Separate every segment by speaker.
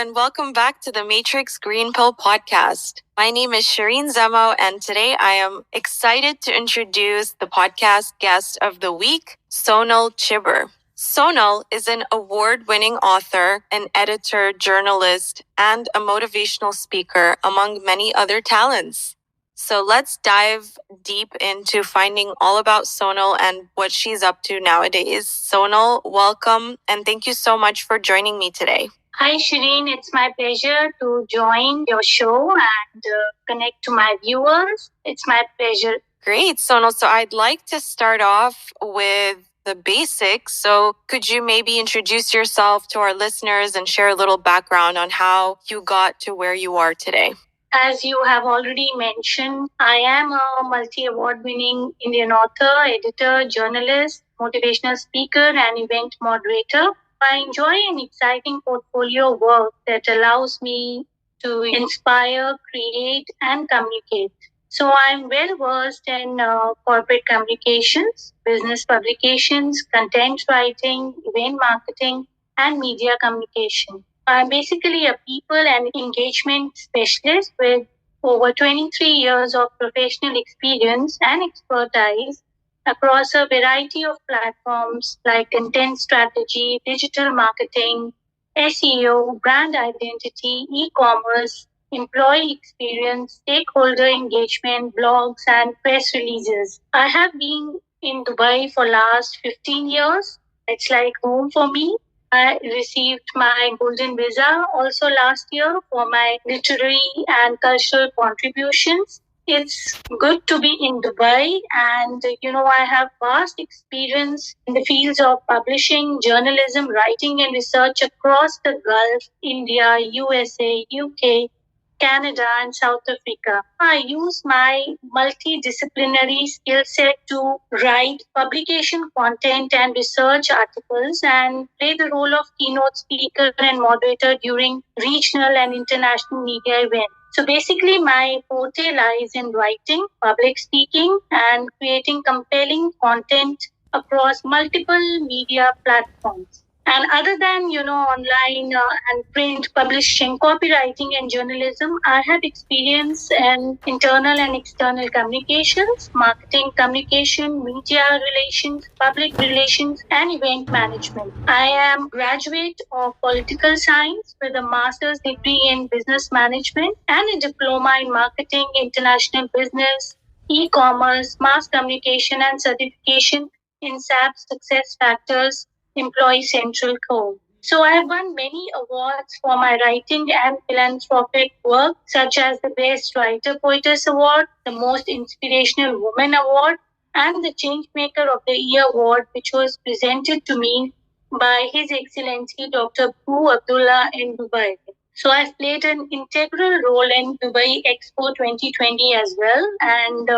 Speaker 1: and welcome back to the Matrix Green Pill podcast. My name is Shireen Zemo, and today I am excited to introduce the podcast guest of the week, SonalBChhibber. Sonal is an award-winning author, an editor, journalist, and a motivational speaker, among many other talents. So let's dive deep into finding all about Sonal and what she's up to nowadays. Sonal, welcome, and thank you so much for joining me today.
Speaker 2: Hi, Shireen. It's my pleasure to join your show and connect to my viewers. It's my pleasure.
Speaker 1: Great, Sonal. So I'd like to start off with the basics. So could you maybe introduce yourself to our listeners and share a little background on how you got to where you are today?
Speaker 2: As you have already mentioned, I am a multi-award winning Indian author, editor, journalist, motivational speaker, and event moderator. I enjoy an exciting portfolio of work that allows me to inspire, create, and communicate. So I'm well versed in corporate communications, business publications, content writing, event marketing, and media communication. I'm basically a people and engagement specialist with over 23 years of professional experience and expertise across a variety of platforms like content strategy, digital marketing, SEO, brand identity, e-commerce, employee experience, stakeholder engagement, blogs, and press releases. I have been in Dubai for last 15 years. It's like home for me. I received my golden visa also last year for my literary and cultural contributions. It's good to be in Dubai, and I have vast experience in the fields of publishing, journalism, writing, and research across the Gulf, India, USA, UK, Canada, and South Africa. I use my multidisciplinary skill set to write publication content and research articles and play the role of keynote speaker and moderator during regional and international media events. So basically, my forte lies in writing, public speaking, and creating compelling content across multiple media platforms. And other than, online and print publishing, copywriting and journalism, I have experience in internal and external communications, marketing communication, media relations, public relations, and event management. I am graduate of political science with a master's degree in business management and a diploma in marketing, international business, e-commerce, mass communication, and certification in SAP Success Factors Employee Central Code. So I have won many awards for my writing and philanthropic work, such as the Best Writer Poetess Award, the Most Inspirational Woman Award, and the Changemaker of the Year Award, which was presented to me by His Excellency Dr. Boo Abdullah in Dubai. So I've played an integral role in Dubai Expo 2020 as well. And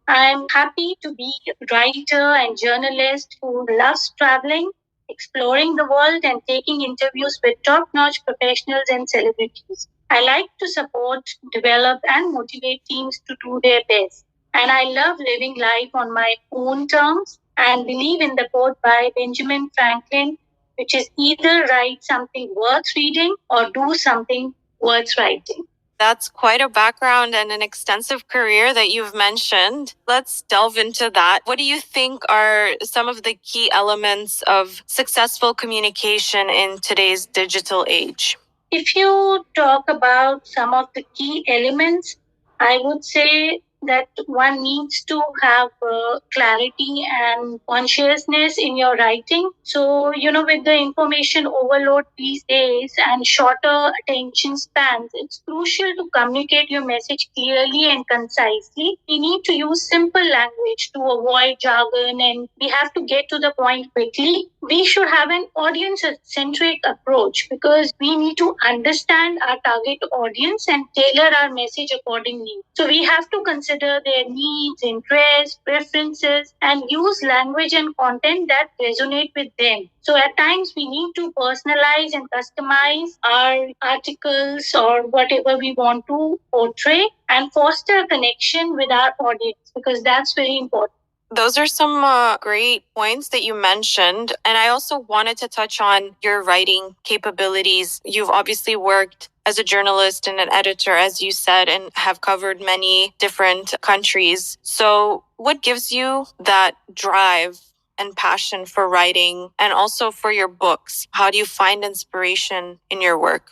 Speaker 2: I'm happy to be a writer and journalist who loves traveling, exploring the world, and taking interviews with top-notch professionals and celebrities. I like to support, develop, and motivate teams to do their best. And I love living life on my own terms and believe in the quote by Benjamin Franklin, which is either write something worth reading or do something worth writing.
Speaker 1: That's quite a background and an extensive career that you've mentioned. Let's delve into that. What do you think are some of the key elements of successful communication in today's digital age?
Speaker 2: If you talk about some of the key elements, I would say that one needs to have clarity and consciousness in your writing. So, with the information overload these days and shorter attention spans, it's crucial to communicate your message clearly and concisely. We need to use simple language to avoid jargon, and we have to get to the point quickly. We should have an audience-centric approach because we need to understand our target audience and tailor our message accordingly. So we have to consider their needs, interests, preferences, and use language and content that resonate with them. So at times we need to personalize and customize our articles or whatever we want to portray and foster a connection with our audience because that's very important.
Speaker 1: Those are some great points that you mentioned. And I also wanted to touch on your writing capabilities. You've obviously worked as a journalist and an editor, as you said, and have covered many different countries. So, what gives you that drive and passion for writing and also for your books? How do you find inspiration in your work?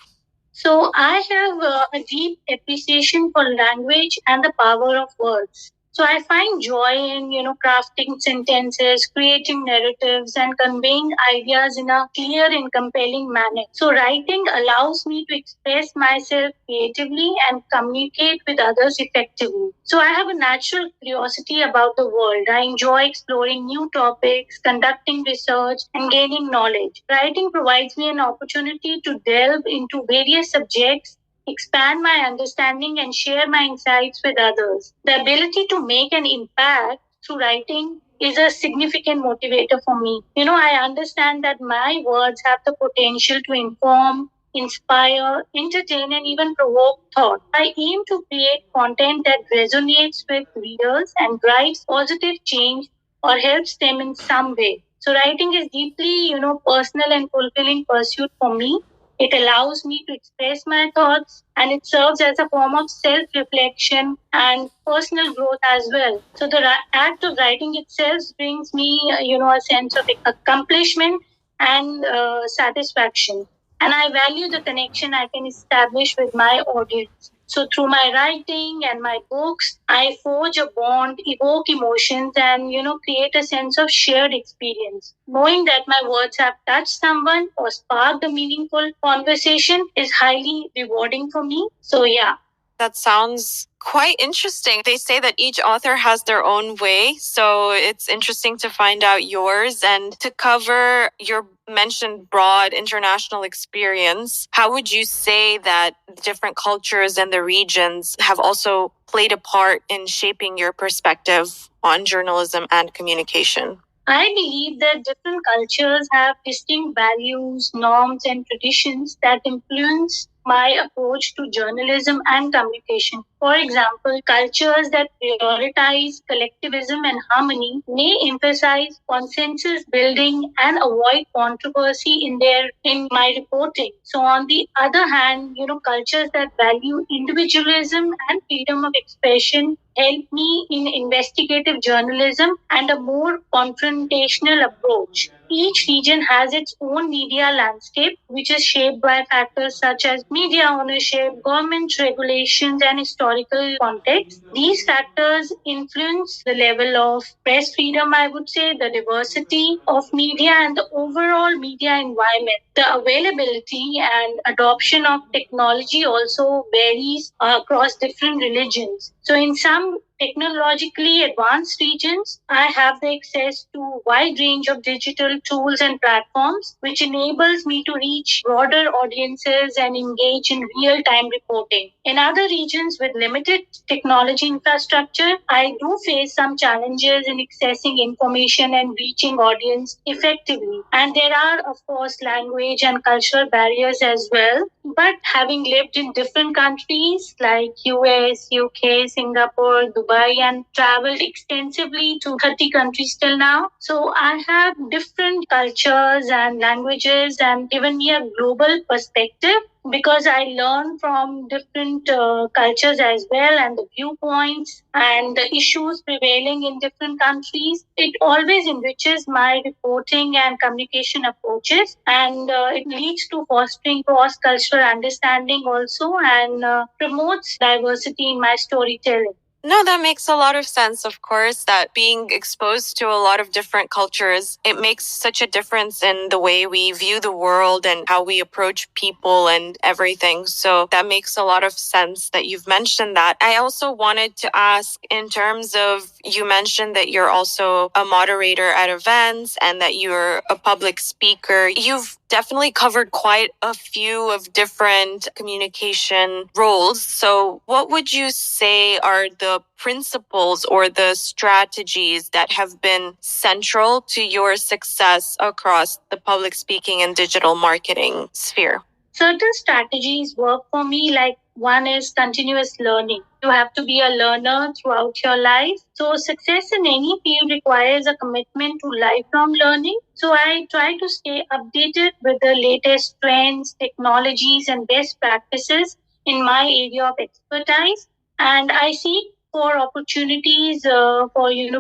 Speaker 2: So I have a deep appreciation for language and the power of words. So I find joy in, crafting sentences, creating narratives, and conveying ideas in a clear and compelling manner. So writing allows me to express myself creatively and communicate with others effectively. So I have a natural curiosity about the world. I enjoy exploring new topics, conducting research, and gaining knowledge. Writing provides me an opportunity to delve into various subjects, expand my understanding, and share my insights with others. The ability to make an impact through writing is a significant motivator for me. I understand that my words have the potential to inform, inspire, entertain, and even provoke thought. I aim to create content that resonates with readers and drives positive change or helps them in some way. So writing is deeply, personal and fulfilling pursuit for me. It allows me to express my thoughts and it serves as a form of self reflection and personal growth as well. So the act of writing itself brings me, a sense of accomplishment and satisfaction. And I value the connection I can establish with my audience. So through my writing and my books, I forge a bond, evoke emotions, and create a sense of shared experience. Knowing that my words have touched someone or sparked a meaningful conversation is highly rewarding for me. So yeah.
Speaker 1: That sounds quite interesting. They say that each author has their own way, so it's interesting to find out yours and to cover your mentioned broad international experience. How would you say that different cultures and the regions have also played a part in shaping your perspective on journalism and communication?
Speaker 2: I believe that different cultures have distinct values, norms, and traditions that influence my approach to journalism and communication. For example, cultures that prioritize collectivism and harmony may emphasize consensus building and avoid controversy in my reporting. So on the other hand, cultures that value individualism and freedom of expression help me in investigative journalism and a more confrontational approach. Each region has its own media landscape, which is shaped by factors such as media ownership, government regulations, and historical context. These factors influence the level of press freedom, I would say, the diversity of media, and the overall media environment. The availability and adoption of technology also varies across different religions. So, in some technologically advanced regions, I have the access to a wide range of digital tools and platforms, which enables me to reach broader audiences and engage in real time reporting. In other regions with limited technology infrastructure, I do face some challenges in accessing information and reaching audience effectively. And there are, of course, language and cultural barriers as well. But having lived in different countries like US, UK, Singapore, Dubai, and traveled extensively to 30 countries till now, so I have different cultures and languages and given me a global perspective because I learn from different cultures as well and the viewpoints and the issues prevailing in different countries. It always enriches my reporting and communication approaches and it leads to fostering cross cultural understanding also and promotes diversity in my storytelling.
Speaker 1: No, that makes a lot of sense, of course, that being exposed to a lot of different cultures, it makes such a difference in the way we view the world and how we approach people and everything. So that makes a lot of sense that you've mentioned that. I also wanted to ask in terms of, you mentioned that you're also a moderator at events and that you're a public speaker. You've definitely covered quite a few of different communication roles. So what would you say are the principles or the strategies that have been central to your success across the public speaking and digital marketing sphere?
Speaker 2: Certain strategies work for me, like One is continuous learning. You have to be a learner throughout your life. So success in any field requires a commitment to lifelong learning. So I try to stay updated with the latest trends, technologies, and best practices in my area of expertise. And I seek for opportunities for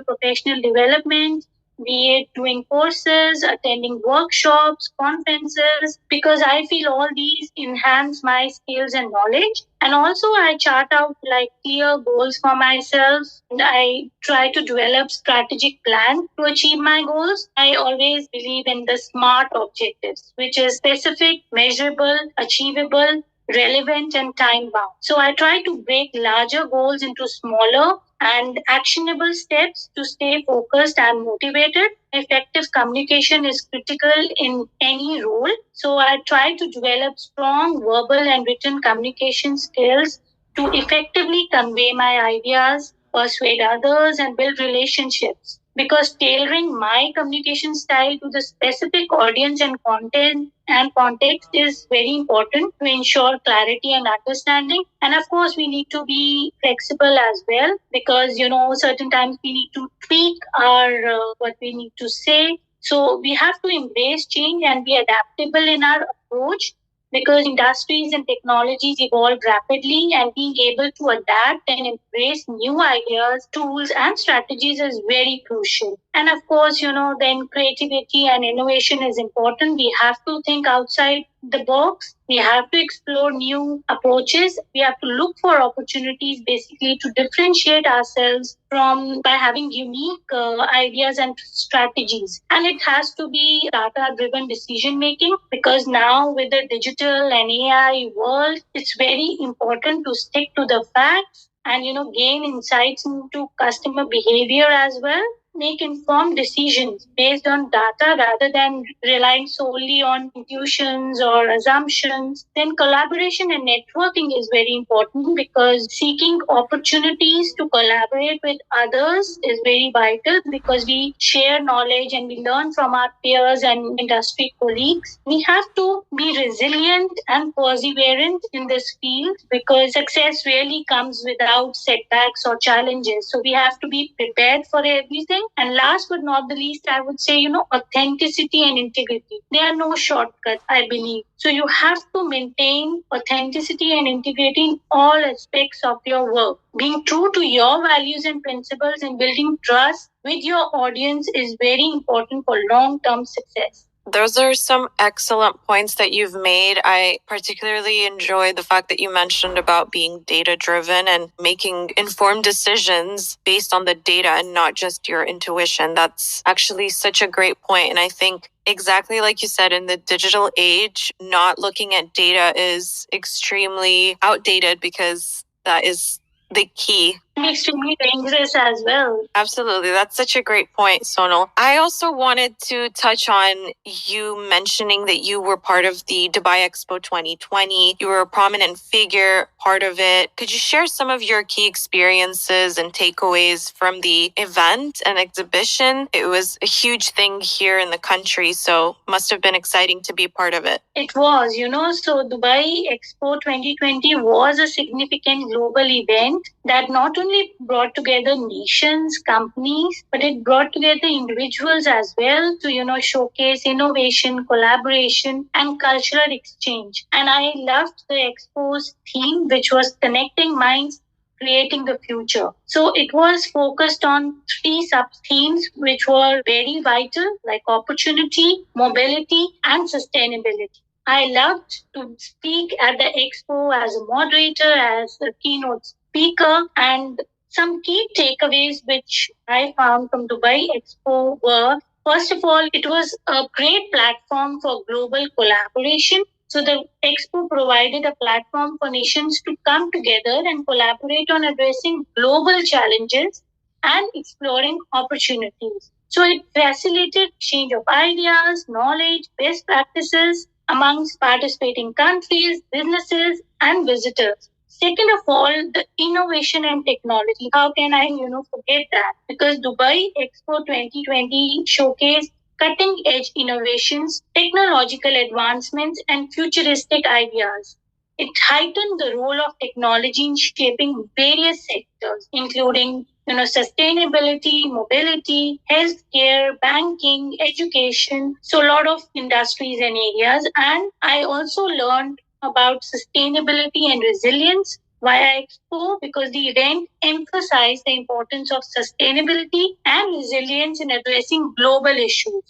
Speaker 2: professional development, be it doing courses, attending workshops, conferences, because I feel all these enhance my skills and knowledge. And also, I chart out like clear goals for myself. And I try to develop strategic plan to achieve my goals. I always believe in the SMART objectives, which is specific, measurable, achievable, relevant, and time bound. So I try to break larger goals into smaller and actionable steps to stay focused and motivated. Effective communication is critical in any role. So I try to develop strong verbal and written communication skills to effectively convey my ideas, persuade others, and build relationships. Because tailoring my communication style to the specific audience and content and context is very important to ensure clarity and understanding. And of course, we need to be flexible as well, because certain times we need to tweak our what we need to say. So we have to embrace change and be adaptable in our approach, because industries and technologies evolve rapidly, and being able to adapt and embrace new ideas, tools, and strategies is very crucial. And of course, then creativity and innovation is important. We have to think outside the box. We have to explore new approaches. We have to look for opportunities basically to differentiate ourselves from by having unique ideas and strategies. And it has to be data driven decision making, because now with the digital and AI world, it's very important to stick to the facts and gain insights into customer behavior as well, make informed decisions based on data rather than relying solely on intuitions or assumptions. Then collaboration and networking is very important, because seeking opportunities to collaborate with others is very vital, because we share knowledge and we learn from our peers and industry colleagues. We have to be resilient and perseverant in this field, because success really comes without setbacks or challenges. So we have to be prepared for everything. And last but not the least, I would say, authenticity and integrity. There are no shortcuts, I believe. So you have to maintain authenticity and integrity in all aspects of your work. Being true to your values and principles and building trust with your audience is very important for long-term success.
Speaker 1: Those are some excellent points that you've made. I particularly enjoy the fact that you mentioned about being data driven and making informed decisions based on the data and not just your intuition. That's actually such a great point. And I think exactly like you said, in the digital age, not looking at data is extremely outdated, because that is the key.
Speaker 2: Extremely dangerous as well.
Speaker 1: Absolutely. That's such a great point, Sonal. I also wanted to touch on you mentioning that you were part of the Dubai Expo 2020. You were a prominent figure, part of it. Could you share some of your key experiences and takeaways from the event and exhibition? It was a huge thing here in the country, so must have been exciting to be part of it.
Speaker 2: It was, so Dubai Expo 2020 was a significant global event that not only brought together nations, companies, but it brought together individuals as well to, showcase innovation, collaboration, and cultural exchange. And I loved the expo's theme, which was connecting minds, creating the future. So it was focused on three sub themes which were very vital, like opportunity, mobility, and sustainability. I loved to speak at the expo as a moderator, as a keynote speaker, and some key takeaways which I found from Dubai Expo were, first of all, it was a great platform for global collaboration. So the expo provided a platform for nations to come together and collaborate on addressing global challenges and exploring opportunities. So it facilitated exchange of ideas, knowledge, best practices amongst participating countries, businesses, and visitors. Second of all, the innovation and technology. How can I, forget that? Because Dubai Expo 2020 showcased cutting edge innovations, technological advancements, and futuristic ideas. It heightened the role of technology in shaping various sectors, including sustainability, mobility, healthcare, banking, education. So a lot of industries and areas. And I also learned about sustainability and resilience via Expo because the event emphasized the importance of sustainability and resilience in addressing global issues.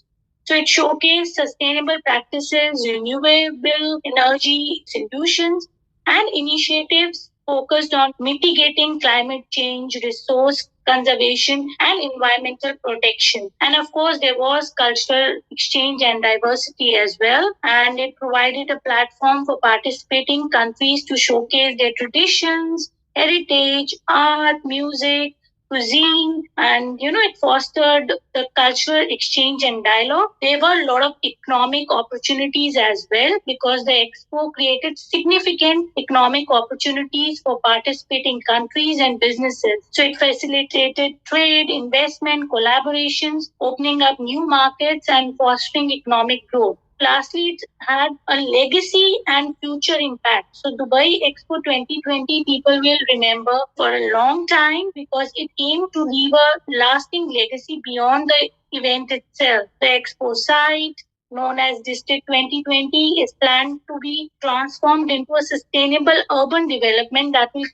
Speaker 2: So it showcased sustainable practices, renewable energy solutions, and initiatives focused on mitigating climate change, resource conservation, and environmental protection. And of course, there was cultural exchange and diversity as well. And it provided a platform for participating countries to showcase their traditions, heritage, art, music, cuisine, and it fostered the cultural exchange and dialogue. There were a lot of economic opportunities as well because the expo created significant economic opportunities for participating countries and businesses. So it facilitated trade, investment, collaborations, opening up new markets and fostering economic growth. Lastly, it had a legacy and future impact. So Dubai Expo 2020 people will remember for a long time because it aimed to leave a lasting legacy beyond the event itself. The expo site, known as District 2020, is planned to be transformed into a sustainable urban development that will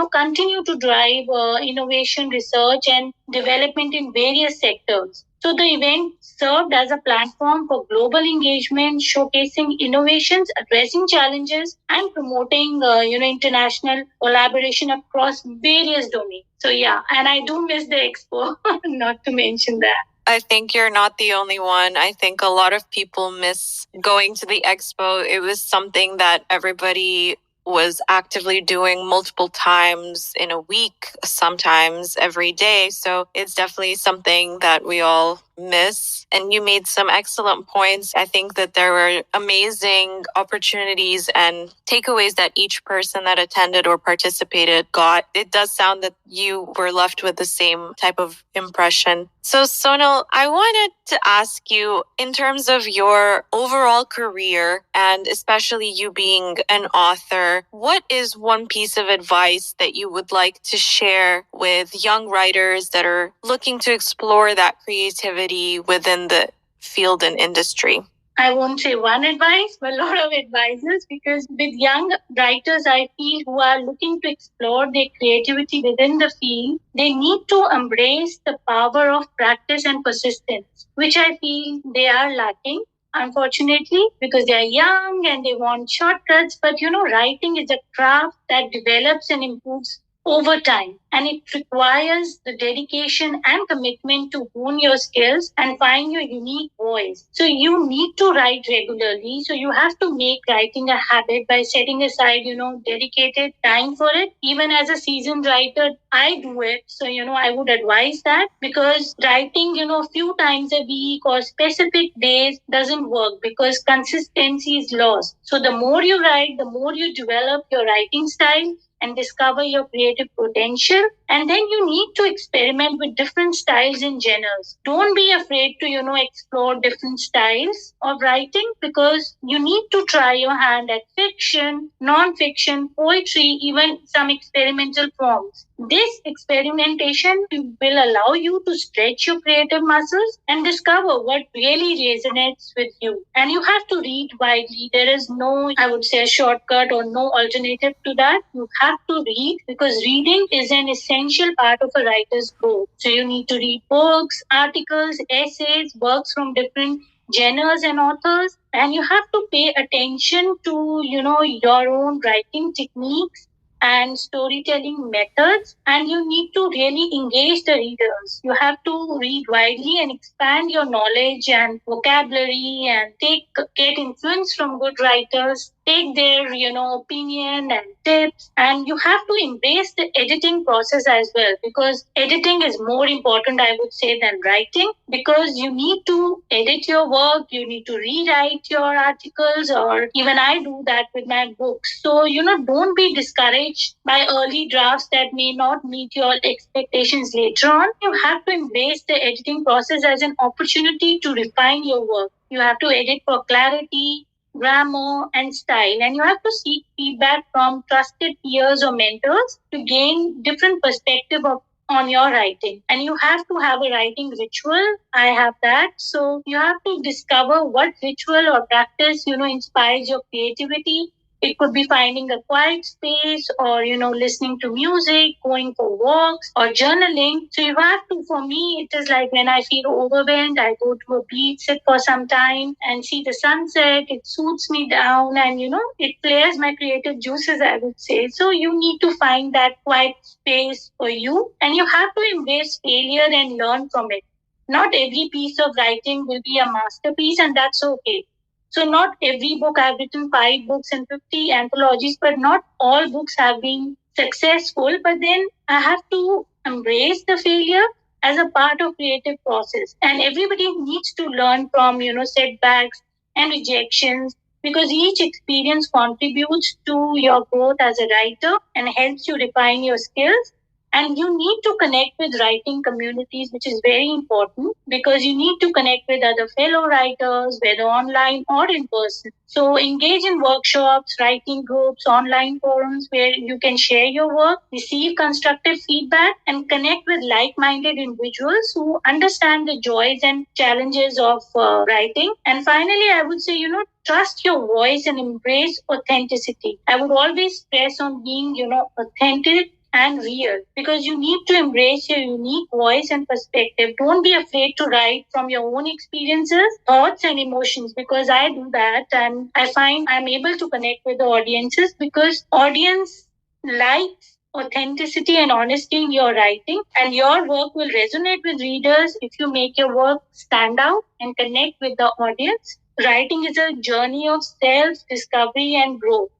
Speaker 2: continue to drive innovation, research, and development in various sectors. So the event served as a platform for global engagement, showcasing innovations, addressing challenges, and promoting international collaboration across various domains. So yeah, and I do miss the expo, not to mention that.
Speaker 1: I think you're not the only one. I think a lot of people miss going to the expo. It was something that everybody was actively doing multiple times in a week, sometimes every day. So it's definitely something that we all miss. And you made some excellent points. I think that there were amazing opportunities and takeaways that each person that attended or participated got. It does sound that you were left with the same type of impression. So Sonal, I wanted to ask you, in terms of your overall career and especially you being an author, what is one piece of advice that you would like to share with young writers that are looking to explore that creativity within the field and industry?
Speaker 2: I won't say one advice, but a lot of advices because with young writers, I feel who are looking to explore their creativity within the field, they need to embrace the power of practice and persistence, which I feel they are lacking. Unfortunately, because they are young and they want shortcuts, but writing is a craft that develops and improves over time, and it requires the dedication and commitment to hone your skills and find your unique voice. So you need to write regularly. So you have to make writing a habit by setting aside, dedicated time for it. Even as a seasoned writer, I do it. So, I would advise that because writing, a few times a week or specific days doesn't work because consistency is lost. So the more you write, the more you develop your writing style and discover your creative potential. And then you need to experiment with different styles and genres. Don't be afraid to, explore different styles of writing because you need to try your hand at fiction, non-fiction, poetry, even some experimental forms. This experimentation will allow you to stretch your creative muscles and discover what really resonates with you. And you have to read widely. There is no, I would say, shortcut or no alternative to that. You have to read because reading is an essential part of a writer's growth. So you need to read books, articles, essays, works from different genres and authors, and you have to pay attention to your own writing techniques and storytelling methods, and you need to really engage the readers. You have to read widely and expand your knowledge and vocabulary and get influence from good writers, take their opinion and tips, and you have to embrace the editing process as well because editing is more important, I would say, than writing because you need to edit your work, you need to rewrite your articles, or even I do that with my books. So don't be discouraged by early drafts that may not meet your expectations later on. You have to embrace the editing process as an opportunity to refine your work. You have to edit for clarity, grammar, and style. And you have to seek feedback from trusted peers or mentors to gain different perspective on your writing. And you have to have a writing ritual. I have that. So you have to discover what ritual or practice, inspires your creativity. It could be finding a quiet space or, listening to music, going for walks or journaling. So you have to, for me, it is like when I feel overwhelmed, I go to a beach, sit for some time and see the sunset. It soothes me down and, it clears my creative juices, I would say. So you need to find that quiet space for you and you have to embrace failure and learn from it. Not every piece of writing will be a masterpiece and that's okay. So not every book, I've written 5 books and 50 anthologies, but not all books have been successful. But then I have to embrace the failure as a part of creative process. And everybody needs to learn from, setbacks and rejections because each experience contributes to your growth as a writer and helps you refine your skills. And you need to connect with writing communities, which is very important because you need to connect with other fellow writers, whether online or in person. So engage in workshops, writing groups, online forums where you can share your work, receive constructive feedback, and connect with like-minded individuals who understand the joys and challenges of writing. And finally, I would say, trust your voice and embrace authenticity. I would always stress on being, authentic and real because you need to embrace your unique voice and perspective. Don't be afraid to write from your own experiences, thoughts, and emotions because I do that and I find I'm able to connect with the audiences because audience likes authenticity and honesty in your writing and your work will resonate with readers if you make your work stand out and connect with the audience. Writing is a journey of self discovery and growth.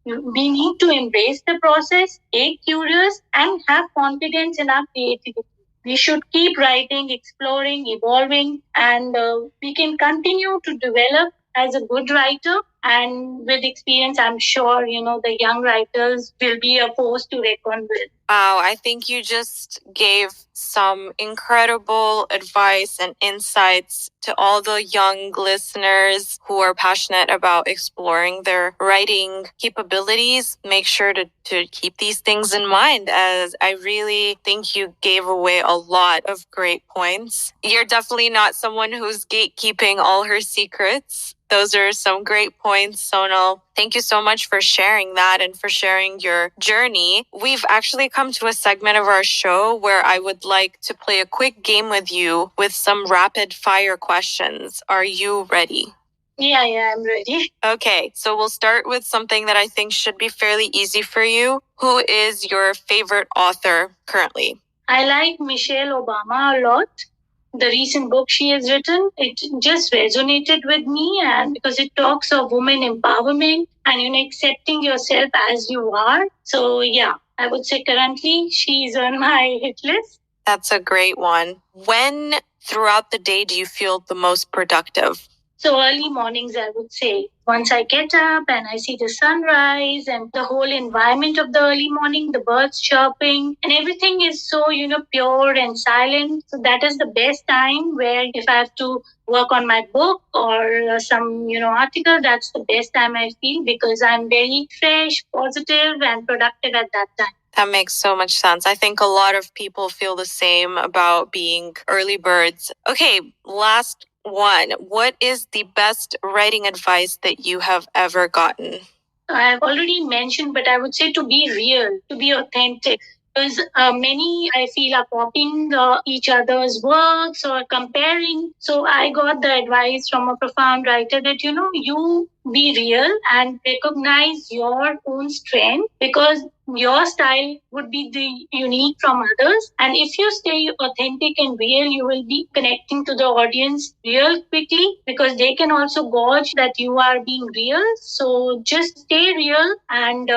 Speaker 2: We need to embrace the process, stay curious, and have confidence in our creativity. We should keep writing, exploring, evolving, and we can continue to develop as a good writer. And with experience, I'm sure, the young writers will be a force to reckon with.
Speaker 1: Wow, I think you just gave some incredible advice and insights to all the young listeners who are passionate about exploring their writing capabilities. Make sure to keep these things in mind, as I really think you gave away a lot of great points. You're definitely not someone who's gatekeeping all her secrets. Those are some great points, Sonal. Thank you so much for sharing that and for sharing your journey. We've actually come to a segment of our show where I would like to play a quick game with you with some rapid fire questions. Are you ready?
Speaker 2: Yeah, I'm ready.
Speaker 1: Okay, so we'll start with something that I think should be fairly easy for you. Who is your favorite author currently?
Speaker 2: I like Michelle Obama a lot. The recent book she has written, it just resonated with me and because it talks of women empowerment and accepting yourself as you are. So yeah, I would say currently she's on my hit list.
Speaker 1: That's a great one. When throughout the day do you feel the most productive?
Speaker 2: So early mornings, I would say. Once I get up and I see the sunrise and the whole environment of the early morning, the birds chirping, and everything is so, pure and silent. So that is the best time where if I have to work on my book or some, article, that's the best time I feel because I'm very fresh, positive, and productive at that time.
Speaker 1: That makes so much sense. I think a lot of people feel the same about being early birds. Okay, last one. What is the best writing advice that you have ever gotten?
Speaker 2: I've already mentioned, but I would say to be real, to be authentic. Because many, I feel, are copying each other's works or comparing. So I got the advice from a profound writer that, you be real and recognize your own strength because your style would be the unique from others. And if you stay authentic and real, you will be connecting to the audience real quickly because they can also gauge that you are being real. So just stay real and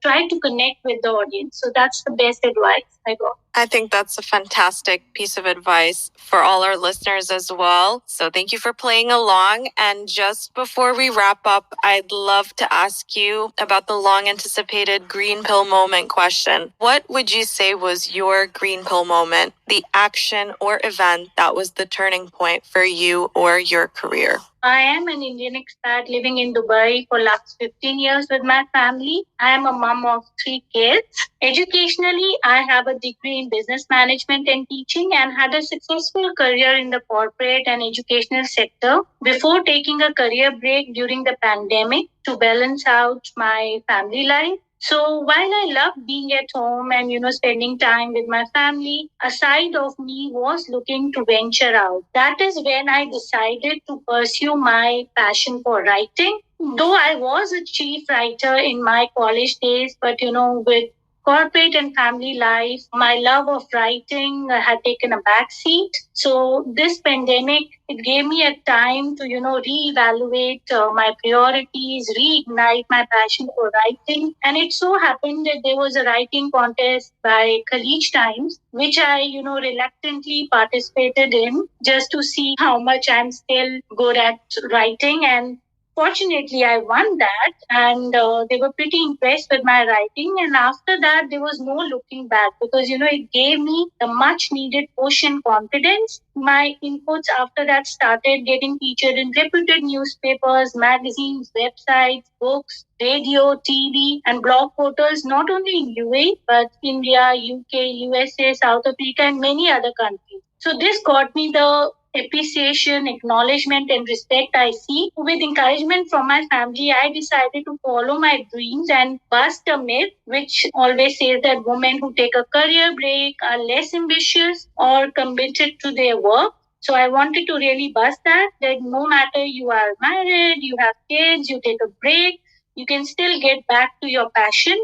Speaker 2: try to connect with the audience. So that's the best advice I got.
Speaker 1: I think that's a fantastic piece of advice for all our listeners as well. So thank you for playing along. And just before we wrap up, I'd love to ask you about the long anticipated green pill moment question. What would you say was your green pill moment, the action or event that was the turning point for you or your career?
Speaker 2: I am an Indian expat living in Dubai for last 15 years with my family. I am a mom of 3 kids. Educationally, I have a degree in business management and teaching and had a successful career in the corporate and educational sector before taking a career break during the pandemic to balance out my family life. So while I love being at home and spending time with my family, a side of me was looking to venture out. That is when I decided to pursue my passion for writing. Though I was a chief writer in my college days, but with corporate and family life, my love of writing had taken a back seat. So this pandemic, it gave me a time to, reevaluate my priorities, reignite my passion for writing. And it so happened that there was a writing contest by College Times, which I, reluctantly participated in just to see how much I'm still good at writing. And fortunately, I won that, and they were pretty impressed with my writing. And after that, there was no looking back because it gave me the much needed push and confidence. My inputs after that started getting featured in reputed newspapers, magazines, websites, books, radio, TV, and blog portals, not only in UAE, but India, UK, USA, South Africa, and many other countries. So this got me the appreciation, acknowledgement, and respect I seek. With encouragement from my family, I decided to follow my dreams and bust a myth which always says that women who take a career break are less ambitious or committed to their work. So I wanted to really bust that no matter you are married, you have kids, you take a break, you can still get back to your passion.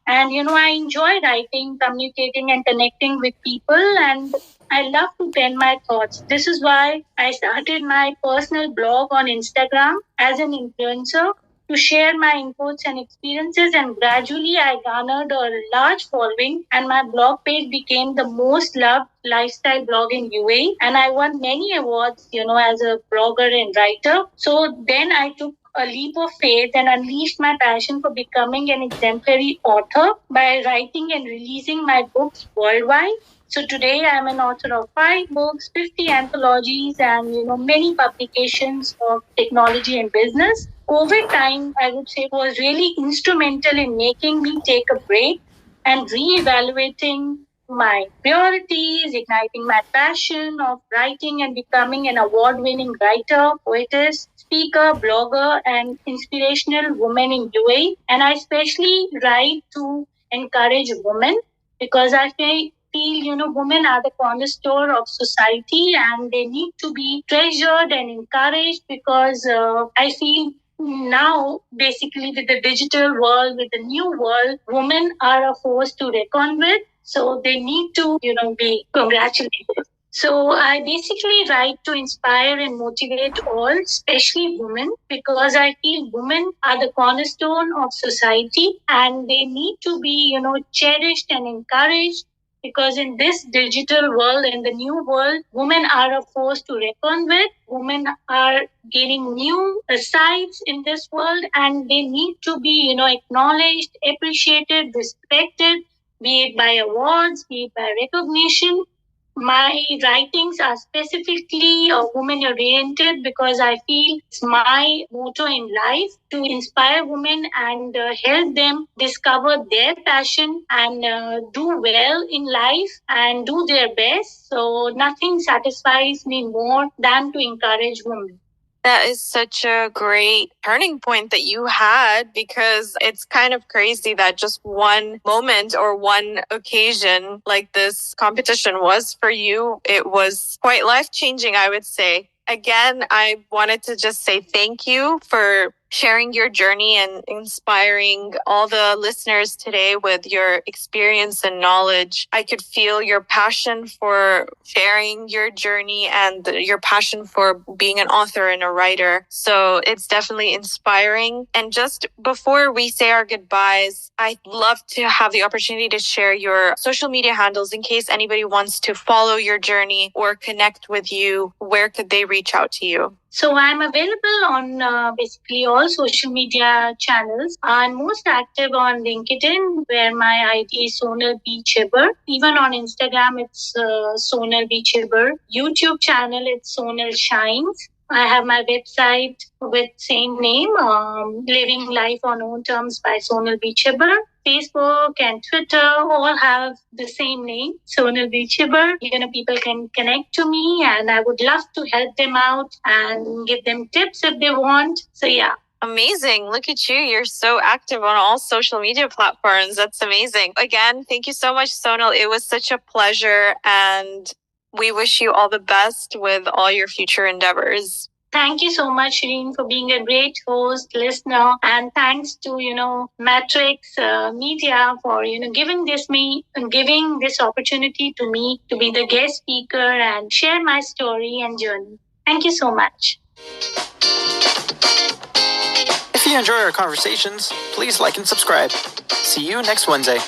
Speaker 2: And I enjoy writing, communicating, and connecting with people, and I love to pen my thoughts. This is why I started my personal blog on Instagram as an influencer to share my inputs and experiences. And gradually, I garnered a large following, and my blog page became the most loved lifestyle blog in UAE. And I won many awards, as a blogger and writer. So then I took a leap of faith and unleashed my passion for becoming an exemplary author by writing and releasing my books worldwide. So today I am an author of 5 books, 50 anthologies, and many publications of technology and business. COVID time, I would say, was really instrumental in making me take a break and reevaluating my priorities, igniting my passion of writing and becoming an award-winning writer, poetess, speaker, blogger, and inspirational woman in UAE. And I especially write to encourage women because I feel, women are the cornerstone of society and they need to be treasured and encouraged because I feel now, basically, with the digital world, with the new world, women are a force to reckon with. So they need to, be congratulated. So I basically write to inspire and motivate all, especially women, because I feel women are the cornerstone of society and they need to be, cherished and encouraged because in this digital world, in the new world, women are a force to reckon with. Women are gaining new sides in this world and they need to be, acknowledged, appreciated, respected, be it by awards, be it by recognition. My writings are specifically women oriented because I feel it's my motto in life to inspire women and help them discover their passion and do well in life and do their best. So nothing satisfies me more than to encourage women.
Speaker 1: That is such a great turning point that you had because it's kind of crazy that just one moment or one occasion like this competition was for you. It was quite life changing, I would say. Again, I wanted to just say thank you for sharing your journey and inspiring all the listeners today with your experience and knowledge. I could feel your passion for sharing your journey and your passion for being an author and a writer. So it's definitely inspiring. And just before we say our goodbyes, I'd love to have the opportunity to share your social media handles in case anybody wants to follow your journey or connect with you. Where could they reach out to you?
Speaker 2: So I'm available on basically all social media channels. I'm most active on LinkedIn, where my ID is SonalBChhibber. Even on Instagram, it's SonalBChhibber. YouTube channel, it's Sonal Shines. I have my website with same name, Living Life on Own Terms by SonalBChhibber. Facebook and Twitter all have the same name, SonalBChhibber. People can connect to me, and I would love to help them out and give them tips if they want. So yeah.
Speaker 1: Amazing. Look at you. You're so active on all social media platforms. That's amazing. Again, thank you so much, Sonal. It was such a pleasure, and we wish you all the best with all your future endeavors.
Speaker 2: Thank you so much, Shireen, for being a great host, listener, and thanks to Matrix Media for giving this opportunity to me to be the guest speaker and share my story and journey. Thank you so much.
Speaker 3: If you enjoy our conversations, please like and subscribe. See you next Wednesday.